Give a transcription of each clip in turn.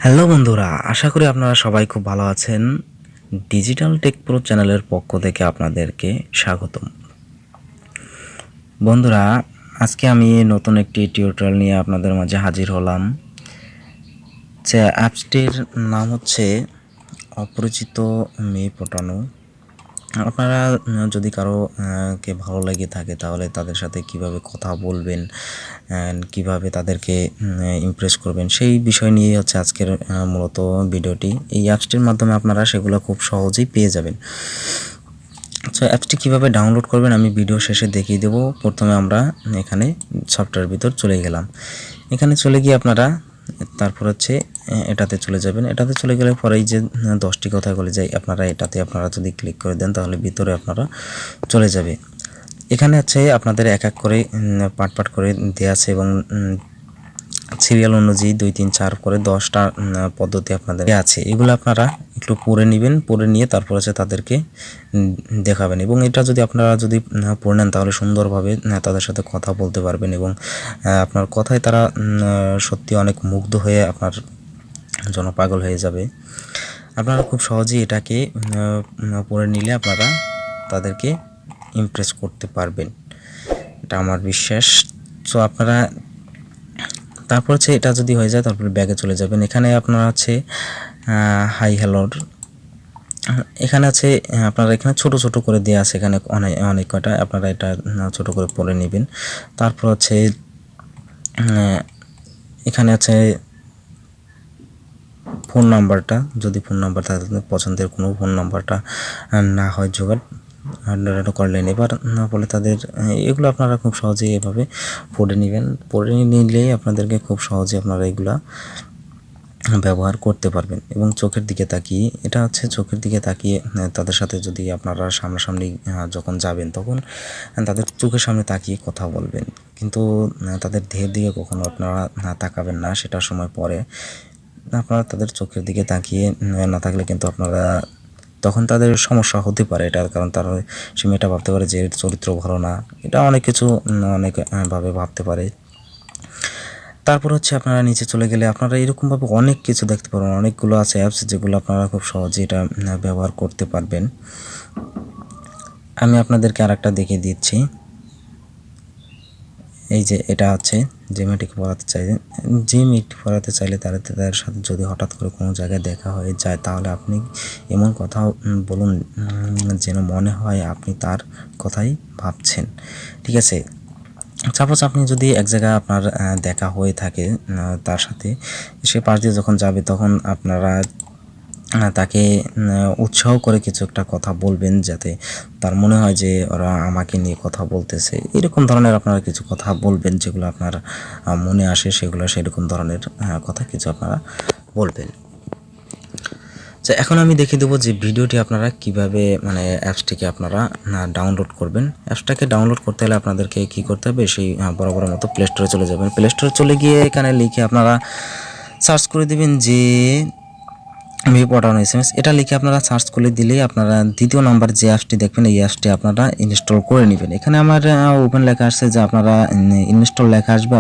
Hello বন্ধুরা, আশা করি আপনারা সবাই খুব ভালো আছেন। ডিজিটাল টেক প্রো চ্যানেলের পক্ষ থেকে আপনাদেরকে স্বাগতম। বন্ধুরা, আজকে আমি নতুন একটি টিউটোরিয়াল নিয়ে আপনাদের মাঝে হাজির হলাম। যে অ্যাপসটির নাম হচ্ছে অপরিচিত মেয়ে পটানো। আপনারা যদি কারো কে ভালো লেগে থাকে তাহলে তাদের সাথে কিভাবে কথা বলবেন, কিভাবে তাদেরকে ইমপ্রেস করবেন সেই বিষয় নিয়ে হচ্ছে আজকের মূলত ভিডিওটি। এই অ্যাপসটির মাধ্যমে আপনারা সেগুলো খুব সহজেই পেয়ে যাবেন। আচ্ছা, অ্যাপসটি কীভাবে ডাউনলোড করবেন আমি ভিডিও শেষে দেখিয়ে দেবো। প্রথমে আমরা এখানে সফটওয়্যার ভিতর চলে গেলাম। এখানে চলে গিয়ে আপনারা তারপর হচ্ছে এটাতে চলে যাবেন। এটাতে চলে গেলে পরেই যে 10টি কথা বলে যায় আপনারা এটাতে আপনারা যদি ক্লিক করে দেন তাহলে ভিতরে আপনারা চলে যাবে। এখানে হচ্ছে আপনাদের এক এক করে পার্ট করে দেওয়া আছে এবং সিরিয়াল অনুযায়ী 2 3 4 করে 10টা পদ্ধতি আপনাদের আছে। এগুলো আপনারা একটু পড়ে নেবেন, পড়ে নিয়ে তারপর হচ্ছে তাদেরকে দেখাবেন এবং এটা যদি আপনারা পড়ে নেন তাহলে সুন্দরভাবে তাদের সাথে কথা বলতে পারবেন এবং আপনার কথায় তারা সত্যি অনেক মুগ্ধ হয়ে আপনার জন্য পাগল হয়ে যাবে। আপনারা খুব সহজেই এটাকে পড়ে নিলে আপনারা তাদেরকে ইমপ্রেস করতে পারবেন, এটা আমার বিশ্বাস। সো আপনারা তারপর হচ্ছে এটা যদি হয়ে যায় তারপরে ব্যাগে চলে যাবেন। এখানে আপনারা আছে হাই হ্যালোর, এখানে আছে আপনারা এখানে ছোট ছোট করে দেওয়া আছে, এখানে অনেক কয়টা আপনারা এটা ছোট করে পড়ে নেবেন। তারপর হচ্ছে এখানে আছে ফোন নাম্বারটা, যদি ফোন নাম্বার থাকে পছন্দের কোনো ফোন নাম্বারটা না হয় জোগাড় করলেন। এবার না বলে তাদের এগুলো আপনারা খুব সহজেই এভাবে পড়ে নেবেন। পড়ে নিলেই আপনাদেরকে খুব সহজে আপনারা এগুলা ব্যবহার করতে পারবেন। এবং চোখের দিকে তাকিয়ে, এটা হচ্ছে চোখের দিকে তাকিয়ে তাদের সাথে যদি আপনারা সামনাসামনি যখন যাবেন তখন তাদের চোখের সামনে তাকিয়ে কথা বলবেন, কিন্তু তাদের দেহের দিকে কখনো আপনারা তাকাবেন না, সেটা সময় পরে। আপনারা তাদের চোখের দিকে তাকিয়ে না থাকলে কিন্তু আপনারা তখন তাদের সমস্যা হতে পারে। এটার কারণ তারা সে মেয়েটা ভাবতে পারে যে চরিত্র ভালো না, এটা অনেক কিছু অনেকভাবে ভাবতে পারে। তারপর হচ্ছে আপনারা নিচে চলে গেলে আপনারা এরকমভাবে অনেক কিছু দেখতে পারবেন। অনেকগুলো আছে অ্যাপস যেগুলো আপনারা খুব সহজে এটা ব্যবহার করতে পারবেন। আমি আপনাদেরকে আরেকটা দেখিয়ে দিচ্ছি। এই যে এটা হচ্ছে যে মেয়েটিকে পড়াতে চাইলে তাদের সাথে যদি হঠাৎ করে কোনো জায়গায় দেখা হয়ে যায় তাহলে আপনি এমন কথা বলুন যেন মনে হয় আপনি তার কথাই ভাবছেন, ঠিক আছে? সাপোজ আপনি যদি এক জায়গায় আপনার দেখা হয়ে থাকে তার সাথে, সে পাশ দিয়ে যখন যাবে তখন আপনারা তাকে উৎসাহ করে কিছু একটা কথা বলবেন যাতে তার মনে হয় যে ওরা আমাকে নিয়ে কথা বলতেছে। এরকম ধরনের আপনারা কিছু কথা বলবেন যেগুলো আপনার মনে আসে, সেরকম ধরনের কথা কিছু আপনারা বলবেন। আচ্ছা, এখন আমি দেখিয়ে দেবো যে ভিডিওটি আপনারা কিভাবে অ্যাপসটিকে আপনারা ডাউনলোড করবেন। অ্যাপসটাকে ডাউনলোড করতে হলে আপনাদেরকে কি করতে হবে, সেই বরাবর মতো প্লে স্টোরে চলে যাবেন। প্লে স্টোরে চলে গিয়ে এখানে লিখে আপনারা সার্চ করে দেবেন যে আমি পাঠানো SMS, এটা লিখে আপনারা সার্চ করে দিলেই আপনারা দ্বিতীয় নাম্বার যে অ্যাপসটি দেখবেন এই অ্যাপসটি আপনারা ইনস্টল করে নেবেন। এখানে আমার ওপেন লেখা আসছে যে আপনারা ইনস্টল লেখা আসবে,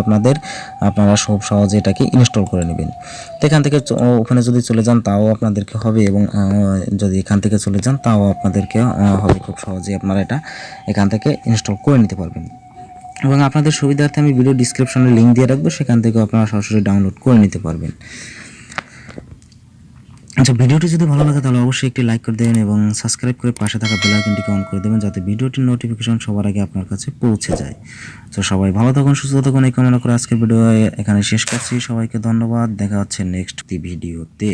আপনারা খুব সহজে এটাকে ইনস্টল করে নেবেন। তো এখান থেকে ওখানে যদি চলে যান তাও আপনাদেরকে হবে এবং যদি এখান থেকে চলে যান তাও আপনাদেরকে হবে। খুব সহজে আপনারা এটা এখান থেকে ইনস্টল করে নিতে পারবেন এবং আপনাদের সুবিধার্থে আমি ভিডিও ডিসক্রিপশনে লিঙ্ক দিয়ে রাখবো, সেখান থেকে আপনারা সরাসরি ডাউনলোড করে নিতে পারবেন। আচ্ছা, ভিডিওটি যদি ভালো লাগে তাহলে অবশ্যই একটি লাইক করে দেবেন এবং সাবস্ক্রাইব করে পাশে থাকা বেল আইকনটিকে অন করে দেবেন যাতে ভিডিওটির নোটিফিকেশন সবার আগে আপনার কাছে পৌঁছে যায়। তো সবাই ভালো থাকুন, সুস্থ থাকুন এই কামনা করে আজকের ভিডিও এখানে শেষ করছি। সবাইকে ধন্যবাদ, দেখা হচ্ছে নেক্সট ভিডিওতে।